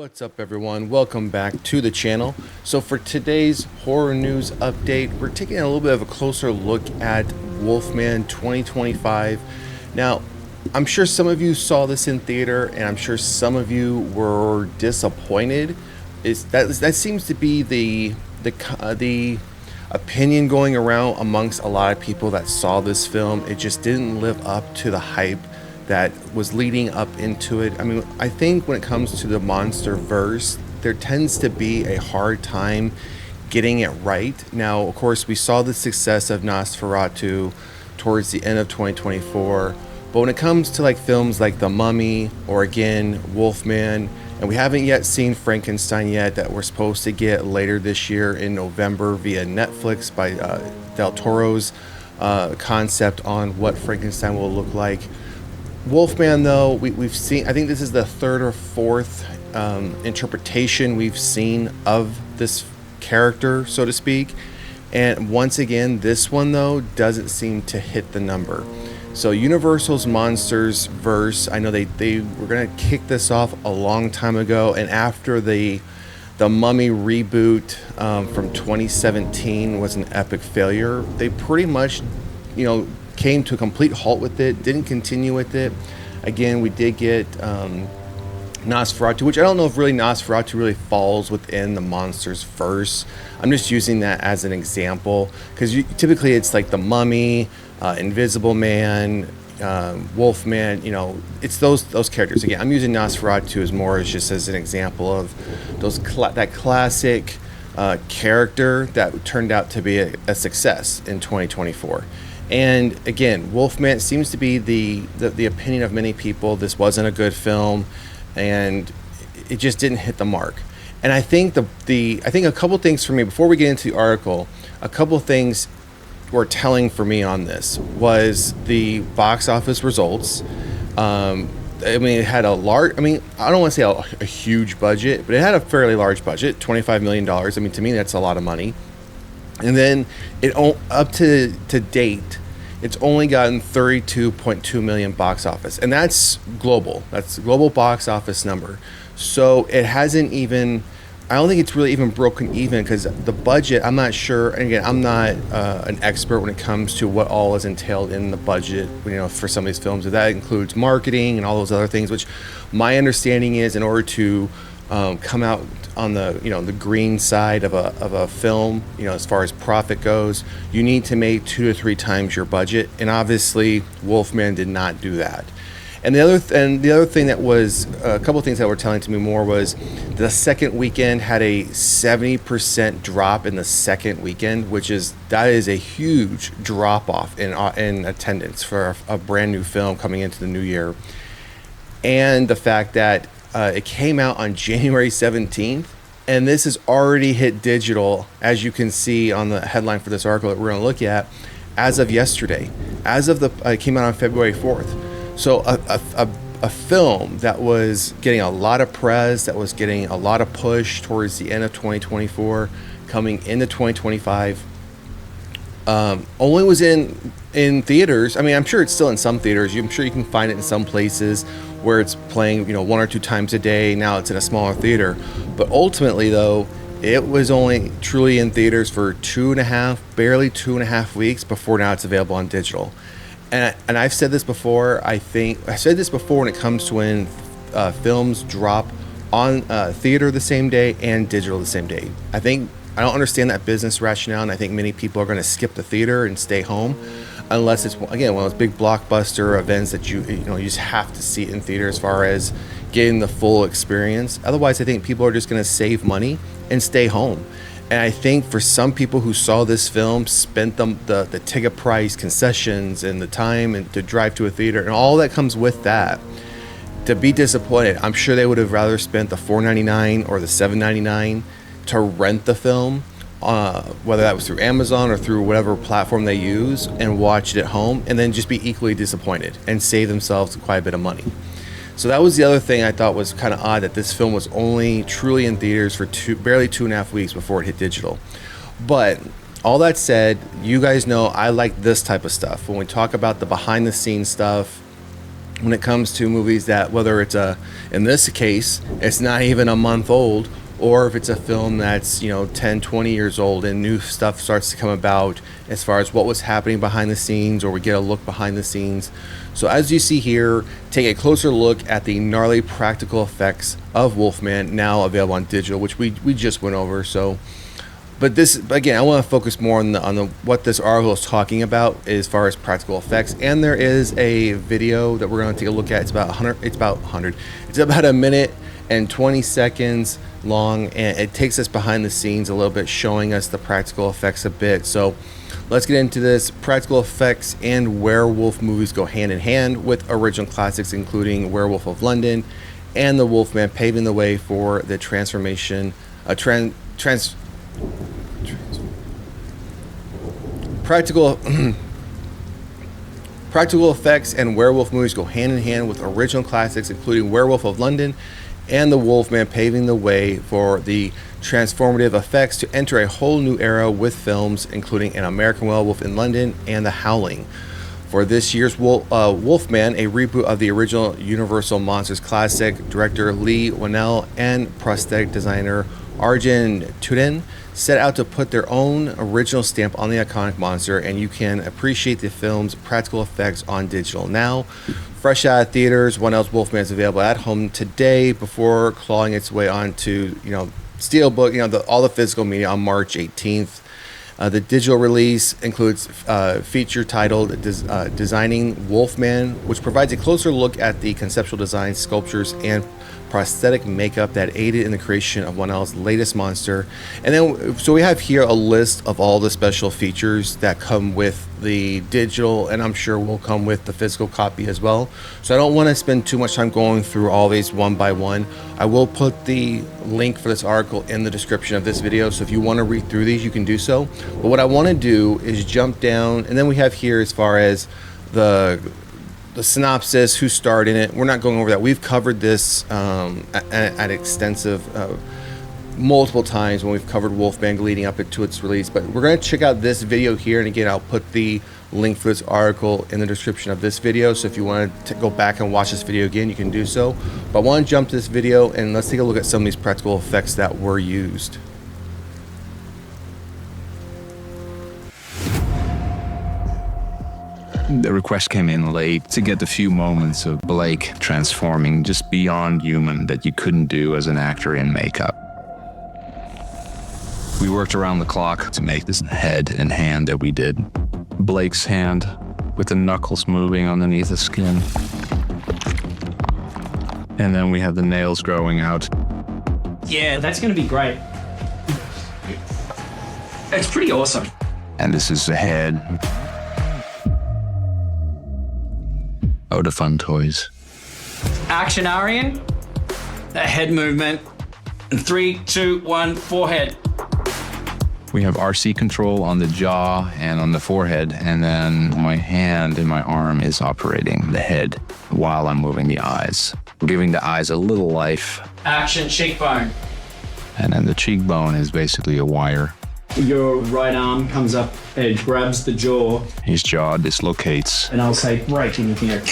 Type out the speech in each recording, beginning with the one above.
What's up, everyone? Welcome back to the channel. So for today's horror news update, we're taking a little bit of a closer look at Wolfman 2025. Now, I'm sure some of you saw this in theater, and I'm sure some of you were disappointed. That seems to be the opinion going around amongst a lot of people that saw this film. It just didn't live up to the hype that was leading up into it. I mean, I think when it comes to the monster verse, there tends to be a hard time getting it right. Now, of course, we saw the success of Nosferatu towards the end of 2024, but when it comes to like films like The Mummy or again Wolfman, and we haven't yet seen Frankenstein yet, that we're supposed to get later this year in November via Netflix by Del Toro's concept on what Frankenstein will look like. Wolfman, though, we've seen, I think this is the third or fourth interpretation we've seen of this character, so to speak. And once again, this one, though, doesn't seem to hit the number. So Universal's Monsters verse, I know they were going to kick this off a long time ago. And after the Mummy reboot from 2017 was an epic failure, they pretty much, came to a complete halt with it, didn't continue with it. Again, we did get Nosferatu, which I don't know if really Nosferatu really falls within the monsters verse. I'm just using that as an example because typically it's like the Mummy, Invisible Man, Wolfman. It's those characters. Again, I'm using Nosferatu as just as an example of that classic character that turned out to be a success in 2024. And again, Wolfman seems to be the opinion of many people. This wasn't a good film, and it just didn't hit the mark. And I think I think a couple things for me before we get into the article, a couple things were telling for me on this was the box office results. It had a large. I don't want to say a huge budget, but it had a fairly large budget, $25 million. To me, that's a lot of money. And then up to date, it's only gotten 32.2 million box office, and that's global. That's a global box office number. So it hasn't even. I don't think it's really even broken even because the budget. I'm not sure. And again, I'm not an expert when it comes to what all is entailed in the budget. For some of these films, that includes marketing and all those other things. Which my understanding is, in order to come out on the green side of a film, as far as profit goes, you need to make 2 to 3 times your budget, and obviously Wolfman did not do that. And the other thing that was a couple of things that were telling to me more was the second weekend had a 70% drop in the second weekend, that is a huge drop off in attendance for a brand new film coming into the new year, and the fact that it came out on January 17th, and this has already hit digital, as you can see on the headline for this article that we're going to look at, as of yesterday. It came out on February 4th. So a film that was getting a lot of press, that was getting a lot of push towards the end of 2024, coming into 2025, only was in theaters. I'm sure it's still in some theaters. I'm sure you can find it in some places where it's playing, 1 or 2 times a day. Now it's in a smaller theater. But ultimately, though, it was only truly in theaters for barely 2.5 weeks before now it's available on digital. And I've said this before. I said this before when it comes to when films drop on theater the same day and digital the same day. I don't understand that business rationale, and I think many people are going to skip the theater and stay home unless it's, again, one of those big blockbuster events that you just have to see in theater as far as getting the full experience. Otherwise, I think people are just going to save money and stay home. And I think for some people who saw this film, spent the ticket price, concessions, and the time and to drive to a theater and all that comes with that, to be disappointed. I'm sure they would have rather spent the $4.99 or the $7.99 to rent the film, whether that was through Amazon or through whatever platform they use, and watch it at home, and then just be equally disappointed and save themselves quite a bit of money. So that was the other thing I thought was kind of odd, that this film was only truly in theaters for barely 2.5 weeks before it hit digital. But all that said, you guys know I like this type of stuff. When we talk about the behind the scenes stuff, when it comes to movies that, whether it's in this case, it's not even a month old, or if it's a film that's 10, 20 years old and new stuff starts to come about as far as what was happening behind the scenes, or we get a look behind the scenes. So as you see here, take a closer look at the gnarly practical effects of Wolfman, now available on digital, which we just went over. So but this, again, I want to focus more on the what this article is talking about as far as practical effects. And there is a video that we're going to take a look at. It's about 100. It's about 100. It's about a minute and 20 seconds long, and it takes us behind the scenes a little bit, showing us the practical effects a bit. So let's get into this. Practical effects and werewolf movies go hand in hand with original classics, including Werewolf of London and The Wolfman, paving the way for the transformation, practical effects and werewolf movies go hand in hand with original classics, including Werewolf of London and The Wolfman, paving the way for the transformative effects to enter a whole new era with films including An American Werewolf in London and The Howling. For this year's Wolfman, a reboot of the original Universal Monsters classic, director Lee Winnell and prosthetic designer Arjun Tudin set out to put their own original stamp on the iconic monster, and you can appreciate the film's practical effects on digital now. Fresh out of theaters, Winnell's Wolfman is available at home today before clawing its way onto Steelbook, all the physical media on March 18th. The digital release includes feature titled Designing Wolfman, which provides a closer look at the conceptual design, sculptures, and prosthetic makeup that aided in the creation of Winnell's latest monster. And then, so we have here a list of all the special features that come with the digital, and I'm sure will come with the physical copy as well. So I don't want to spend too much time going through all these one by one. I will put the link for this article in the description of this video, so if you want to read through these, you can do so. But what I want to do is jump down, and then we have here as far as the synopsis, who starred in it. We're not going over that. We've covered this at extensive multiple times when we've covered Wolfman leading up to its release. But we're going to check out this video here, and again, I'll put the link for this article in the description of this video. So if you want to go back and watch this video again, you can do so. But I want to jump to this video and let's take a look at some of these practical effects that were used. The request came in late to get a few moments of Blake transforming just beyond human that you couldn't do as an actor in makeup. We worked around the clock to make this head and hand that we did. Blake's hand with the knuckles moving underneath the skin. And then we have the nails growing out. Yeah, that's going to be great. It's pretty awesome. And this is the head. Oh, the fun toys. Action, Arian. That head movement. And 3, 2, 1, forehead. We have RC control on the jaw and on the forehead, and then my hand and my arm is operating the head while I'm moving the eyes, giving the eyes a little life. Action, cheekbone. And then the cheekbone is basically a wire. Your right arm comes up and grabs the jaw. His jaw dislocates. And I'll say break in here.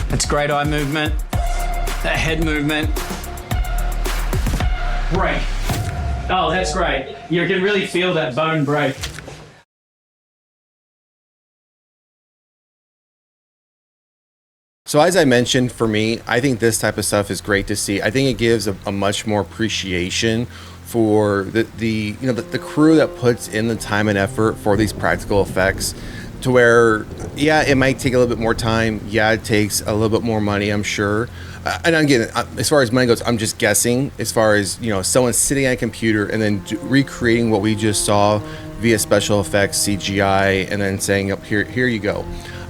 That's great eye movement. That head movement. Break. Oh, that's great. You can really feel that bone break. So as I mentioned, for me, I think this type of stuff is great to see. I think it gives a much more appreciation for the crew that puts in the time and effort for these practical effects, to where, yeah, it might take a little bit more time. Yeah, it takes a little bit more money, I'm sure. And again, as far as money goes, I'm just guessing. As far as, someone sitting at a computer and then recreating what we just saw via special effects, CGI, and then saying, "Up here you go."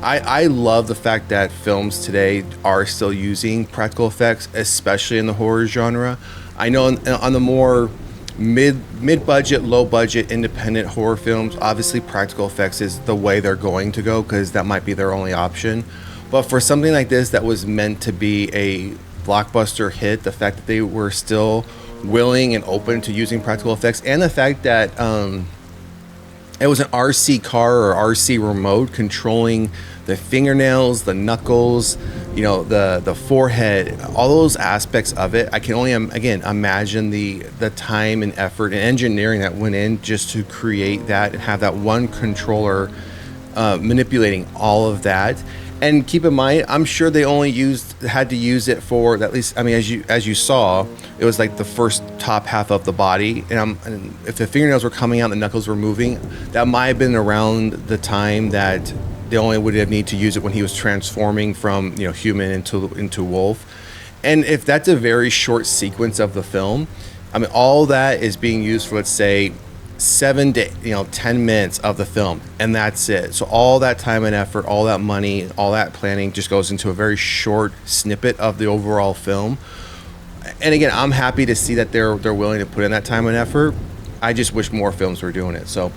I love the fact that films today are still using practical effects, especially in the horror genre. I know on the more mid-budget, low-budget, independent horror films, obviously practical effects is the way they're going to go, because that might be their only option. But for something like this that was meant to be a blockbuster hit, the fact that they were still willing and open to using practical effects, and the fact that it was an RC car or RC remote controlling the fingernails, the knuckles, you know, the forehead, all those aspects of it. I can only again imagine the time and effort and engineering that went in just to create that and have that one controller manipulating all of that. And keep in mind, I'm sure they only had to use it for at least. I mean, as you saw, it was like the first top half of the body, and if the fingernails were coming out, the knuckles were moving. That might have been around the time that they only would have need to use it when he was transforming from, you know, human into wolf. And if that's a very short sequence of the film, I mean, all that is being used for, let's say, 7 to 10 minutes of the film, and that's it. So all that time and effort, all that money, all that planning just goes into a very short snippet of the overall film. And again, I'm happy to see that they're willing to put in that time and effort. I just wish more films were doing it. So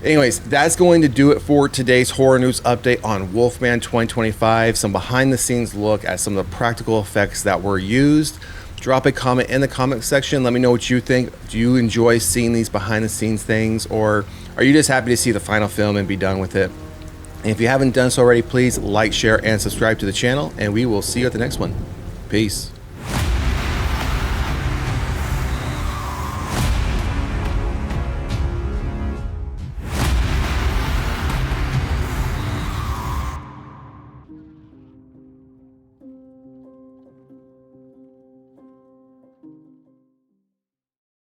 anyways, that's going to do it for today's horror news update on Wolfman 2025. Some behind the scenes look at some of the practical effects that were used. Drop a comment in the comment section. Let me know what you think. Do you enjoy seeing these behind the scenes things, or are you just happy to see the final film and be done with it? And if you haven't done so already, please like, share, and subscribe to the channel, and we will see you at the next one. Peace.